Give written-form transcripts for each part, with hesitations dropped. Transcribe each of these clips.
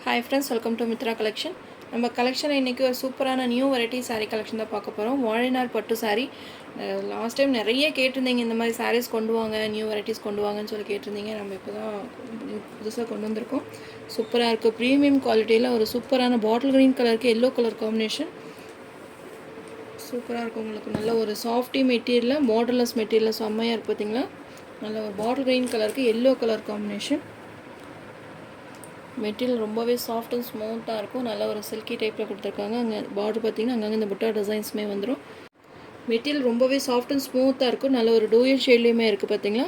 Hi friends, welcome to Mitra collection. நம்ம collection இன்றைக்கி ஒரு சூப்பரான நியூ வெரைட்டி சாரீ கலெக்ஷன் தான் பார்க்க போகிறோம். வாழைநார் பட்டு சாரீ. லாஸ்ட் டைம் நிறைய கேட்டிருந்தீங்க, இந்த மாதிரி சாரீஸ் கொண்டு வாங்க, நியூ வெரைட்டிஸ் கொண்டு வாங்கன்னு சொல்லி கேட்டிருந்தீங்க. நம்ம இப்போ தான் புதுசாக கொண்டு வந்திருக்கோம். சூப்பராக இருக்குது. ப்ரீமியம் குவாலிட்டியில் ஒரு சூப்பரான பாட்டில் க்ரீன் கலருக்கு எல்லோ கலர் காம்பினேஷன் சூப்பராக இருக்கும். உங்களுக்கு நல்ல ஒரு சாஃப்டி மெட்டீரியலில் பார்டர்லெஸ் மெட்டீரியலில் செம்மையாக இருக்குது. பார்த்தீங்களா, நல்ல ஒரு பாட்டில் க்ரீன் கலருக்கு எல்லோ கலர் காம்பினேஷன். மெட்டீரியல் ரொம்பவே சாஃப்ட் அண்ட் ஸ்மூத்தாக இருக்கும். நல்ல ஒரு சில்கி டைப்பில் கொடுத்துருக்காங்க. அங்கே பார்டர் பார்த்திங்கன்னா அங்கங்கே இந்த புட்டா டிசைன்ஸுமே வந்துடும். மெட்டீரியல் ரொம்பவே சாஃப்ட் அண்ட் ஸ்மூத்தாக இருக்கும். நல்ல ஒரு டூயல் ஷேட்லேயுமே இருக்குது. பார்த்திங்களா,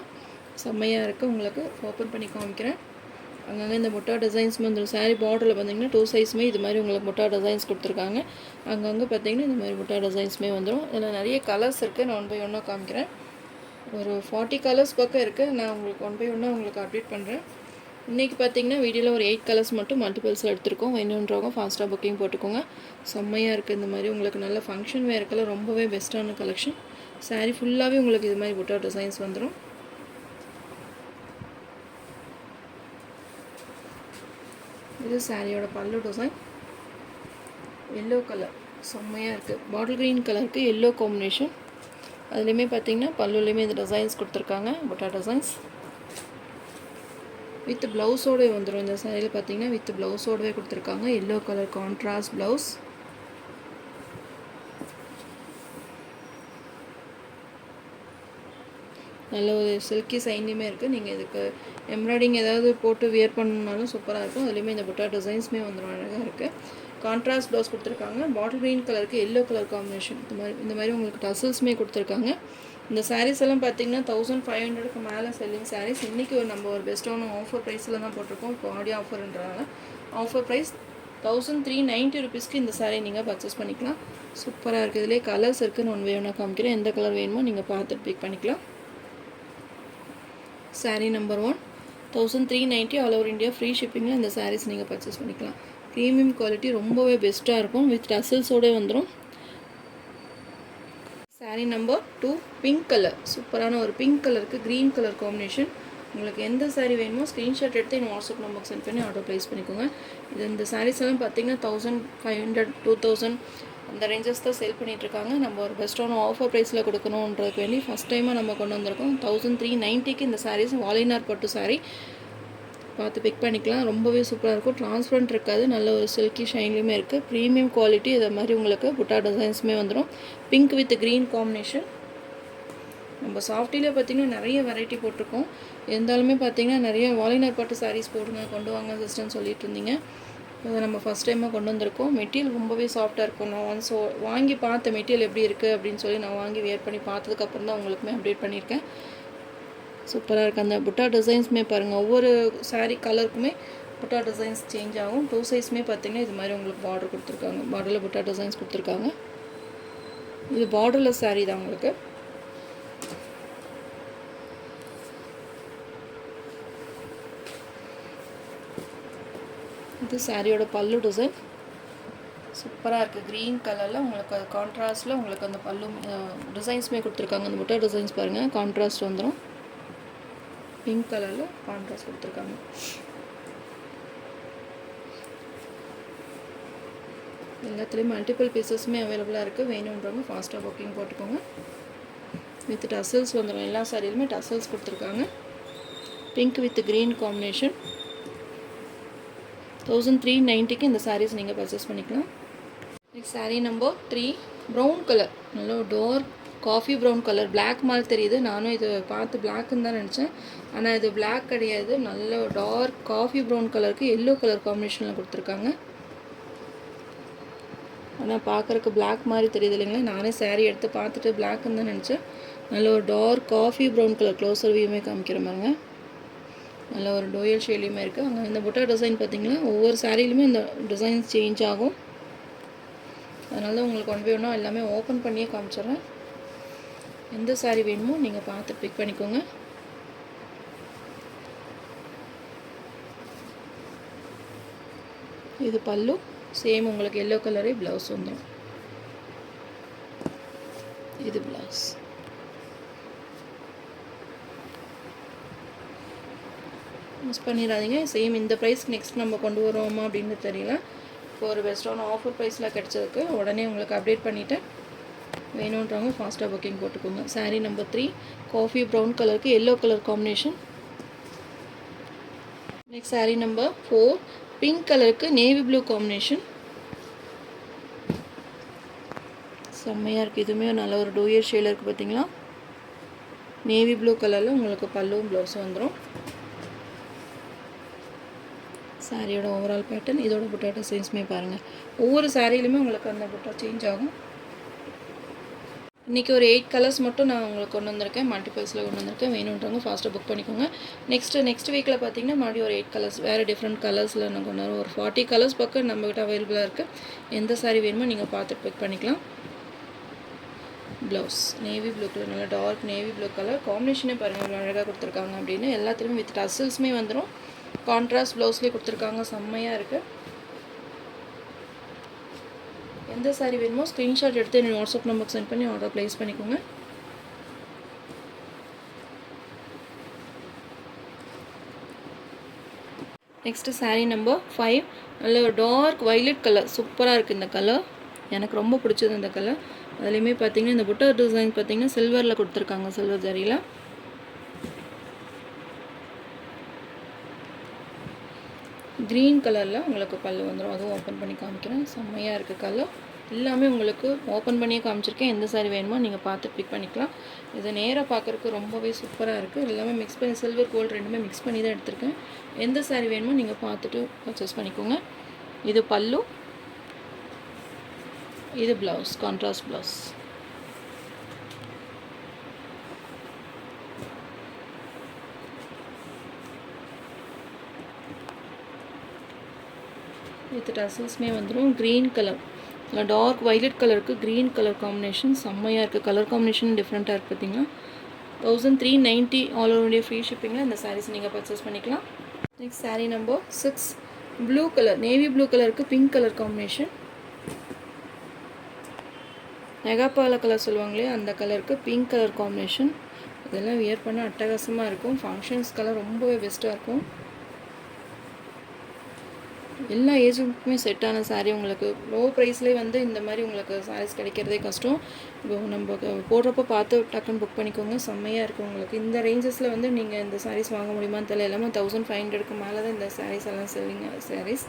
செம்மையாக இருக்குது. உங்களுக்கு ஓப்பன் பண்ணி காமிக்கிறேன். அங்கங்கே இந்த முட்டா டிசைன்ஸ் வந்துடும். சாரீ பார்டரில் பார்த்திங்கன்னா 2 சைஸுமே இது மாதிரி உங்களுக்கு முட்டா டிசைன்ஸ் கொடுத்துருக்காங்க. அங்கங்கே பார்த்திங்கன்னா இந்த மாதிரி முட்டா டிசைன்ஸுமே வந்துடும். இதில் நிறைய கலர்ஸ் இருக்குது. நான் 1 by 1 காமிக்கிறேன். ஒரு 40 கலர்ஸ் பக்கம் இருக்குது. நான் உங்களுக்கு 1 by 1 உங்களுக்கு அப்டேட் பண்ணுறேன். இன்றைக்கி பார்த்தீங்கன்னா வீடியோவில் ஒரு 8 கலர்ஸ் மட்டும் மல்டிபிள்ஸில் எடுத்துருக்கோம். வேணுன்றவங்க ஃபாஸ்ட்டாக புக்கிங் போட்டுக்கோங்க. செம்மையாக இருக்குது. இந்த மாதிரி உங்களுக்கு நல்ல ஃபங்க்ஷன் வேறுக்கெல்லாம் ரொம்பவே பெஸ்ட்டான கலெக்ஷன். சாரீ ஃபுல்லாகவே உங்களுக்கு இது மாதிரி புட்டா டிசைன்ஸ் வந்துடும். இது சாரியோட பல்லு டிசைன். எல்லோ கலர் செம்மையாக இருக்குது. பாட்டில் க்ரீன் கலருக்கு எல்லோ காம்பினேஷன். அதுலேயுமே பார்த்தீங்கன்னா பல்லுலேயுமே இந்த டிசைன்ஸ் கொடுத்துருக்காங்க, புட்டா டிசைன்ஸ். வித் ப்ளவுஸோடு வந்துடும். இந்த சாரியில் பார்த்தீங்கன்னா வித் ப்ளவுஸோடவே கொடுத்துருக்காங்க. Yellow colour contrast blouse. நல்ல ஒரு சில்கி சைன்லேயுமே இருக்குது. நீங்கள் இதுக்கு எம்ப்ராய்டிங் ஏதாவது போட்டு வியர் பண்ணணுன்னாலும் சூப்பராக இருக்கும். அதுலேயுமே இந்த புட்டா டிசைன்ஸுமே வந்துடும். அழகாக இருக்குது. கான்ட்ராஸ்ட் ப்ளவுஸ் கொடுத்துருக்காங்க. பாட்டில் க்ரீன் கலருக்கு எல்லோ கலர் காம்பினேஷன். இந்த மாதிரி உங்களுக்கு டசல்ஸுமே கொடுத்துருக்காங்க. இந்த சாரீஸ் எல்லாம் பார்த்தீங்கன்னா 1500க்கு மேலே செல்லிங் சாரீஸ். இன்றைக்கி நம்ம ஒரு பெஸ்ட்டான ஆஃபர் ப்ரைஸில் தான் போட்டிருக்கோம். இப்போ ஆடியோ ஆஃபர்ன்றனால ஆஃபர் ப்ரைஸ் 1390 ருபீஸ்க்கு இந்த சாரீ நீங்கள் பர்ச்சேஸ் பண்ணிக்கலாம். சூப்பராக இருக்குது. இதிலே கலர்ஸ் இருக்குது. நான் வேணும்னா காமிக்கிறேன். எந்த கலர் வேணுமோ நீங்கள் பார்த்துட்டு பிக் பண்ணிக்கலாம். Sari number 1 1390 all over India free ஷிப்பிங்கில் இந்த சாரீஸ் நீங்கள் பர்ச்சேஸ் பண்ணிக்கலாம். ப்ரீமியம் குவாலிட்டி ரொம்பவே பெஸ்ட்டாக இருக்கும். வித் டசல்ஸோடு வந்துடும். Sari number 2 pink colour. சூப்பரான ஒரு பிங்க் கலருக்கு க்ரீன் கலர் காம்பினேஷன். உங்களுக்கு எந்த சாரீ வேணுமோ ஸ்க்ரீன்ஷாட் எடுத்து என் வாட்ஸ்அப் நம்பருக்கு சென்ட் பண்ணி ஆர்டர் ப்ளேஸ் பண்ணிக்கோங்க. இந்த சாரீஸ் எல்லாம் பார்த்தீங்கன்னா 1500 2000 அந்த ரேஞ்சஸ் தான் சேல் பண்ணிகிட்ருக்காங்க. நம்ம ஒரு பெஸ்ட்டான ஆஃபர் ப்ரைஸில் கொடுக்கணுன்றதுக்கு வேண்டி ஃபஸ்ட் டைமாக நம்ம கொண்டு வந்திருக்கோம். 1390க்கு இந்த சாரீஸ் வாழைநார் பட்டு சாரீ பார்த்து பிக் பண்ணிக்கலாம். ரொம்பவே சூப்பராக இருக்கும். ட்ரான்ஸ்பரண்ட் இருக்காது. நல்ல ஒரு சில்கி ஷைன்லேயுமே இருக்குது. Premium quality. இதை மாதிரி உங்களுக்கு புட்டா டிசைன்ஸுமே வந்துடும். Pink with green combination. நம்ம சாஃப்டிலே பார்த்திங்கன்னா நிறைய வெரைட்டி போட்டிருக்கோம். இருந்தாலுமே பார்த்திங்கன்னா நிறைய வாழைநார் பட்டு சாரீஸ் போடுங்க, கொண்டு வாங்க சிஸ்டர்னு சொல்லிட்டு இருந்தீங்க. அதை நம்ம ஃபஸ்ட் டைமாக கொண்டு வந்திருக்கோம். மெட்டீரியல் ரொம்பவே சாஃப்டாக இருக்கும். நான் ஒன்ஸ் வாங்கி பார்த்த மெட்டீரியல் எப்படி இருக்குது அப்படின்னு சொல்லி நான் வாங்கி வியர் பண்ணி பார்த்ததுக்கப்புறம் தான் உங்களுக்குமே அப்டேட் பண்ணியிருக்கேன். சூப்பராக இருக்குது. அந்த புட்டா டிசைன்ஸுமே பாருங்கள். ஒவ்வொரு சாரீ கலருக்குமே புட்டா டிசைன்ஸ் சேஞ்ச் ஆகும். 2 சைஸுமே பார்த்திங்கன்னா இது மாதிரி உங்களுக்கு பார்டர் கொடுத்துருக்காங்க. பார்டரில் புட்டா டிசைன்ஸ் கொடுத்துருக்காங்க. இது பார்டர்லெஸ் சாரீ தான் உங்களுக்கு. இது சாரியோட பல்லு டிசைன். சூப்பராக இருக்குது. க்ரீன் கலரில் உங்களுக்கு அது கான்ட்ராஸ்டில் உங்களுக்கு அந்த பல்லு டிசைன்ஸுமே கொடுத்துருக்காங்க. அந்த புட்டா டிசைன்ஸ் பாருங்கள், கான்ட்ராஸ்ட் வந்துடும். பிங்க் கலரில் கான்ட்ராஸ்ட் கொடுத்துருக்காங்க. எல்லாத்துலேயும் மல்டிபிள் பீசஸுமே அவைலபிளாக இருக்குது. வேணுன்றவங்க ஃபாஸ்ட்டாக புக்கிங் போட்டுக்கோங்க. வித் டசல்ஸ் வந்துடும். எல்லா சாரியிலுமே டசல்ஸ் கொடுத்துருக்காங்க. Pink with green combination. 1390க்கு இந்த சாரீஸ் நீங்கள் பர்ச்சேஸ் பண்ணிக்கலாம். Next sari number 3 brown colour. நல்ல ஒரு dark coffee brown colour. Black மாதிரி தெரியுது. நானும் இது பார்த்து பிளாக்குன்னு தான் நினச்சேன். ஆனால் இது பிளாக் கிடையாது. நல்ல டார்க் காஃபி ப்ரௌன் கலருக்கு எல்லோ கலர் காம்பினேஷனில் கொடுத்துருக்காங்க. ஆனால் பார்க்குறக்கு பிளாக் மாதிரி தெரியுது இல்லைங்களா. நானே சாரீ எடுத்து பார்த்துட்டு பிளாக்குன்னு தான் நினச்சேன். நல்ல ஒரு dark coffee brown colour. Closer வியூமே காமிக்கிற மாதிரிங்க. நல்ல ஒரு டோயல் ஷேட்லேயுமே இருக்குது. அங்கே இந்த புட்டா டிசைன் பார்த்திங்கன்னா ஒவ்வொரு சாரியிலுமே இந்த டிசைன்ஸ் சேஞ்ச் ஆகும். அதனால தான் உங்களுக்கு 1 by 1 எல்லாமே ஓப்பன் பண்ணியே காமிச்சிட்றேன். எந்த சாரீ வேணுமோ நீங்கள் பார்த்து பிக் பண்ணிக்கோங்க. இது பல்லு. சேம் உங்களுக்கு எல்லோ கலரே ப்ளவுஸ் வந்துடும். இது ப்ளவுஸ். மிஸ் பண்ணிடாதீங்க. சேம் இந்த ப்ரைஸ்க்கு நெக்ஸ்ட் நம்ம கொண்டு வருவோமா அப்படின்னு தெரியல. இப்போ ஒரு பெஸ்ட்டான ஆஃபர் ப்ரைஸில் கிடச்சதுக்கு உடனே உங்களுக்கு அப்டேட் பண்ணிவிட்டு வேணுன்றவங்க ஃபாஸ்ட்டாக புக்கிங் போட்டுக்கோங்க. சாரீ நம்பர் 3 காஃபி ப்ரௌன் கலருக்கு yellow colour combination. Next sari number 4 pink கலருக்கு நேவி ப்ளூ காம்பினேஷன். செம்மையாக இருக்குது. இதுவுமே நல்ல ஒரு டூயர் ஷேடில் இருக்குது பார்த்தீங்களா. நேவி ப்ளூ கலரில் உங்களுக்கு பல்லுவும் ப்ளவுஸும் வந்துடும். சாரியோட ஓவரால் பேட்டர்ன், இதோட புட்டாட்டோ சைன்ஸுமே பாருங்கள். ஒவ்வொரு சாரியிலுமே உங்களுக்கு அந்த புட்டா சேஞ்ச் ஆகும். இன்றைக்கி ஒரு 8 கலர்ஸ் மட்டும் நான் உங்களுக்கு கொண்டு வந்திருக்கேன். மல்டிபிள்ஸில் கொண்டு வந்திருக்கேன். வேணுன்றவங்க ஃபாஸ்ட்டாக புக் பண்ணிக்கோங்க. நெக்ஸ்ட் வீக்கில் பார்த்தீங்கன்னா மறுபடியும் ஒரு 8 கலர்ஸ் வேறு டிஃப்ரெண்ட் கலர்ஸில் நான் கொண்டு வரோம். ஒரு 40 கலர்ஸ் பக்கம் நம்மகிட்ட அவைலபிளாக இருக்குது. எந்த சாரீ வேணுமோ நீங்கள் பார்த்துட்டு புக் பண்ணிக்கலாம். ப்ளவுஸ் நேவி ப்ளூ கலர், நல்லா டார்க் நேவி ப்ளூ கலர் காம்பினேஷனே பாருங்கள் அழகாக கொடுத்துருக்காங்க. அப்படின்னு எல்லாத்துலேயுமே வித் டசல்ஸுமே வந்துடும். கான்ட்ராஸ்ட் ப்ளவுஸ்லேயே கொடுத்துருக்காங்க. செம்மையாக இருக்குது. எந்த சாரீ வேணுமோ ஸ்க்ரீன்ஷாட் எடுத்து என்னோடய வாட்ஸ்அப் நம்பருக்கு சென்ட் பண்ணி ஆர்டர் ப்ளேஸ் பண்ணிக்கோங்க. நெக்ஸ்ட்டு சாரீ நம்பர் 5 நல்ல ஒரு டார்க் வைலட் கலர். சூப்பராக இருக்குது இந்த கலர். எனக்கு ரொம்ப பிடிச்சது இந்த கலர். அதுலேயுமே பார்த்தீங்கன்னா இந்த புட்டா டிசைன் பார்த்தீங்கன்னா சில்வரில் கொடுத்துருக்காங்க. சில்வர் ஜரியில் க்ரீன் கலரில் உங்களுக்கு பல்லு வந்துடும். அதுவும் ஓப்பன் பண்ணி காமிக்கிறேன். செம்மையாக இருக்குது கலர். எல்லாமே உங்களுக்கு ஓப்பன் பண்ணியே காமிச்சிருக்கேன். எந்த சாரீ வேணுமோ நீங்கள் பார்த்து பிக் பண்ணிக்கலாம். இதை நேராக பார்க்குறதுக்கு ரொம்பவே சூப்பராக இருக்குது. எல்லாமே மிக்ஸ் பண்ணி சில்வர் கோல்டு ரெண்டுமே மிக்ஸ் பண்ணி தான் எடுத்திருக்கேன். எந்த சாரீ வேணுமோ நீங்கள் பார்த்துட்டு பர்ச்சேஸ் பண்ணிக்கோங்க. இது பல்லு, இது ப்ளவுஸ், கான்ட்ராஸ்ட் ப்ளவுஸ். வித் டசல்ஸுமே வந்துடும். க்ரீன் கலர், டார்க் வைலட் கலருக்கு க்ரீன் கலர் காம்பினேஷன் செம்மையாக இருக்குது. கலர் காம்பினேஷன் டிஃப்ரெண்ட்டாக இருக்குது பார்த்தீங்கன்னா. 1390 ஆல் ஓவர் இந்தியா ஃப்ரீ ஷிப்பிங்கில் இந்த சாரீஸ் நீங்கள் பர்ச்சேஸ் பண்ணிக்கலாம். Next sari number 6 blue colour, navy blue கலருக்கு பிங்க் கலர் காம்பினேஷன். நெகாப்பால கலர் சொல்லுவாங்களே அந்த கலருக்கு பிங்க் கலர் காம்பினேஷன். இதெல்லாம் வியர் பண்ண அட்டகாசமாக இருக்கும். ஃபங்க்ஷன்ஸ்க்கெல்லாம் ரொம்பவே பெஸ்ட்டாக இருக்கும். எல்லா ஏஜுக்குமே செட்டான சாரீ. உங்களுக்கு லோ ப்ரைஸ்லேயே வந்து இந்த மாதிரி உங்களுக்கு சாரீஸ் கிடைக்கிறதே கஷ்டம். இப்போ நம்ம போடுறப்போ பார்த்து டக்குன்னு புக் பண்ணிக்கோங்க. செம்மையாக இருக்கும் உங்களுக்கு. இந்த ரேஞ்சஸில் வந்து நீங்கள் இந்த சாரீஸ் வாங்க முடியுமான்னு தெரியல. எல்லாமே 1500க்கு மேலே தான் இந்த சாரீஸ் எல்லாம் செல்லிங்க சாரீஸ்.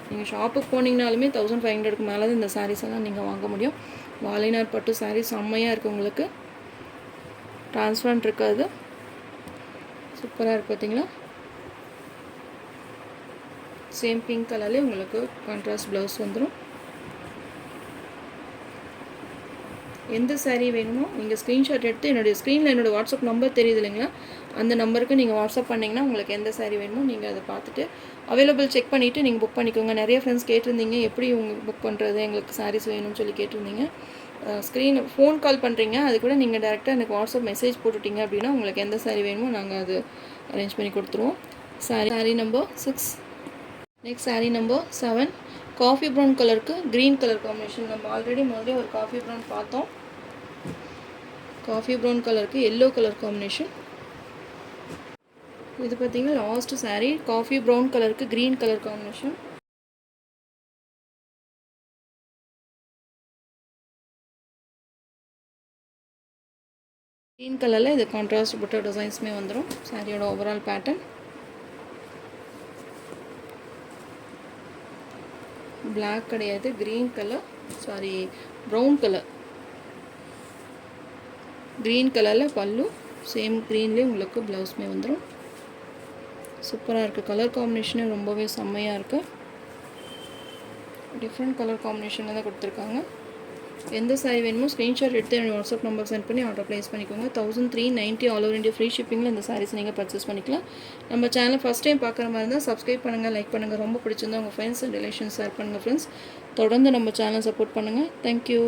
நீங்கள் ஷாப்புக்கு போனீங்கனாலுமே 1500க்கு மேலே தான் இந்த சாரீஸ் எல்லாம் நீங்கள் வாங்க முடியும். வாலினார் பட்டு சாரீஸ் செம்மையாக இருக்குது உங்களுக்கு. டிரான்ஸ்பரண்ட் இருக்காது. சூப்பராக இருக்குது பார்த்தீங்களா. சேம் பிங்க் கலர்லேயே உங்களுக்கு கான்ட்ராஸ்ட் ப்ளவுஸ் வந்துடும். எந்த சாரீ வேணுமோ நீங்கள் ஸ்க்ரீன்ஷாட் எடுத்து என்னோடய வாட்ஸ்அப் நம்பர் தெரியுது இல்லைங்களா, அந்த நம்பருக்கு நீங்கள் வாட்ஸ்அப் பண்ணிங்கன்னா உங்களுக்கு எந்த சாரீ வேணுமோ நீங்கள் அதை பார்த்துட்டு அவைலபிள் செக் பண்ணிவிட்டு நீங்கள் புக் பண்ணிக்கோங்க. நிறைய ஃப்ரெண்ட்ஸ் கேட்டிருந்தீங்க எப்படி உங்களுக்கு புக் பண்ணுறது, எங்களுக்கு சாரீஸ் வேணும்னு சொல்லி கேட்டிருந்தீங்க. ஃபோன் கால் பண்ணுறீங்க, அது கூட நீங்கள் டேரெக்டாக எனக்கு வாட்ஸ்அப் மெசேஜ் போட்டுட்டிங்க அப்படின்னா உங்களுக்கு எந்த சாரீ வேணுமோ நாங்கள் அது அரேஞ்ச் பண்ணி கொடுத்துருவோம். Sari number 6. Next sari number 7 coffee brown கலருக்கு க்ரீன் கலர் காம்பினேஷன். நம்ம ஆல்ரெடி முதல்ல ஒரு காஃபி ப்ரௌன் பார்த்தோம். காஃபி ப்ரௌன் கலருக்கு எல்லோ கலர் காம்பினேஷன். இது பார்த்தீங்கன்னா லாஸ்ட் சாரீ காஃபி ப்ரௌன் கலருக்கு க்ரீன் கலர் காம்பினேஷன். க்ரீன் கலரில் இது கான்ட்ராஸ்ட் புட்டா டிசைன்ஸுமே வந்துடும். சாரியோட ஓவரால் பேட்டர்ன் பிளாக் கிடையாது, green colour, sorry brown colour. Green கலரில் பல்லு, சேம் க்ரீன்லேயே உங்களுக்கு ப்ளவுஸுமே வந்துடும். சூப்பராக இருக்குது. கலர் காம்பினேஷனே ரொம்பவே செம்மையாக இருக்குது. டிஃப்ரெண்ட் கலர் காம்பினேஷனில் தான் கொடுத்துருக்காங்க. எந்த சாரீ வேணுமோ ஸ்க்ரீன்ஷாட் எடுத்து என்னோட வாட்ஸ்அப் நம்பர் சென்ட் பண்ணி ஆர்டர் ப்ளேஸ் பண்ணிக்கோங்க. 1390 ஆல் ஓவர் இந்தியா ஃப்ரீ ஷிப்பிங்கில் இந்த சாரீஸ் நீங்கள் பர்ச்சேஸ் பண்ணிக்கலாம். நம்ம சேனல் ஃபஸ்ட் டைம் பார்க்குற மாதிரி இருந்தால் சப்ஸ்கிரைப் பண்ணுங்கள், லைக் பண்ணுங்கள். ரொம்ப பிடிச்சிருந்தா உங்கள் ஃப்ரெண்ட்ஸ் அண்ட் ரிலேஷன்ஸ் ஷேர் பண்ணுங்கள். ஃப்ரெண்ட்ஸ் தொடர்ந்து நம்ம சேனல் சப்போர்ட் பண்ணுங்கள். தேங்க்யூ.